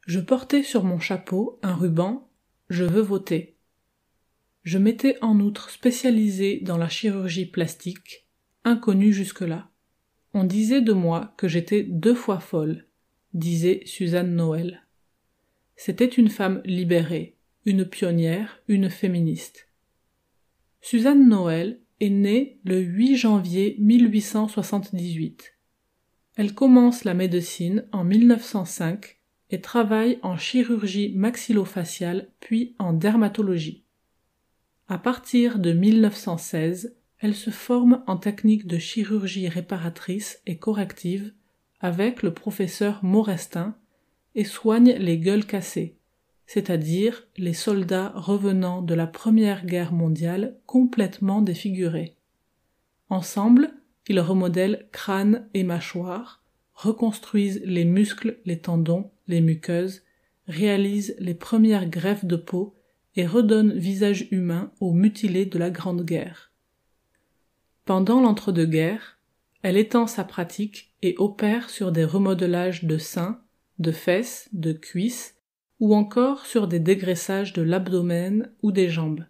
Je portais sur mon chapeau un ruban « Je veux voter ». Je m'étais en outre spécialisée dans la chirurgie plastique, inconnue jusque-là. On disait de moi que j'étais 2 fois folle, disait Suzanne Noël. C'était une femme libérée, une pionnière, une féministe. Suzanne Noël est née le 8 janvier 1878. Elle commence la médecine en 1905 et travaille en chirurgie maxillofaciale puis en dermatologie. À partir de 1916, elle se forme en technique de chirurgie réparatrice et corrective avec le professeur Maurestin et soigne les gueules cassées, c'est-à-dire les soldats revenant de la Première Guerre mondiale complètement défigurés. Ensemble, ils remodèlent crâne et mâchoire, reconstruisent les muscles, les tendons, les muqueuses, réalisent les premières greffes de peau et redonnent visage humain aux mutilés de la Grande Guerre. Pendant l'entre-deux-guerres, elle étend sa pratique et opère sur des remodelages de seins, de fesses, de cuisses ou encore sur des dégraissages de l'abdomen ou des jambes.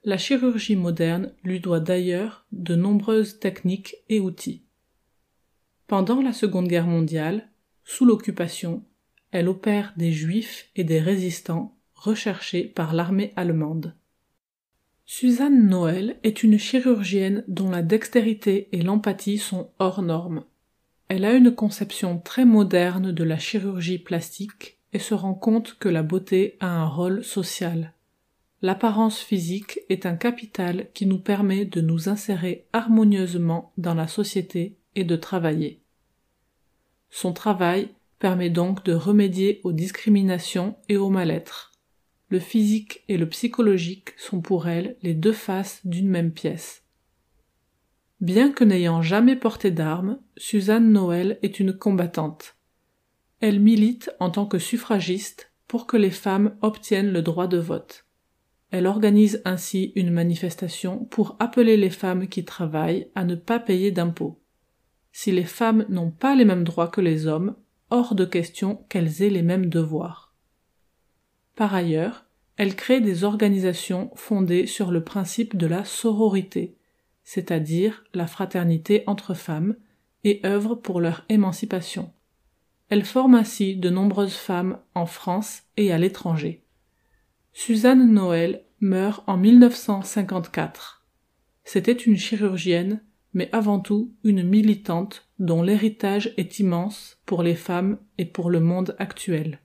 La chirurgie moderne lui doit d'ailleurs de nombreuses techniques et outils. Pendant la Seconde Guerre mondiale, sous l'occupation, elle opère des juifs et des résistants recherchés par l'armée allemande. Suzanne Noël est une chirurgienne dont la dextérité et l'empathie sont hors normes. Elle a une conception très moderne de la chirurgie plastique et se rend compte que la beauté a un rôle social. L'apparence physique est un capital qui nous permet de nous insérer harmonieusement dans la société et de travailler. Son travail permet donc de remédier aux discriminations et au mal-être. Le physique et le psychologique sont pour elle les 2 faces d'une même pièce. Bien que n'ayant jamais porté d'armes, Suzanne Noël est une combattante. Elle milite en tant que suffragiste pour que les femmes obtiennent le droit de vote. Elle organise ainsi une manifestation pour appeler les femmes qui travaillent à ne pas payer d'impôts. Si les femmes n'ont pas les mêmes droits que les hommes, hors de question qu'elles aient les mêmes devoirs. Par ailleurs, elle crée des organisations fondées sur le principe de la sororité, c'est-à-dire la fraternité entre femmes, et œuvre pour leur émancipation. Elle forme ainsi de nombreuses femmes en France et à l'étranger. Suzanne Noël meurt en 1954. C'était une chirurgienne, mais avant tout une militante dont l'héritage est immense pour les femmes et pour le monde actuel.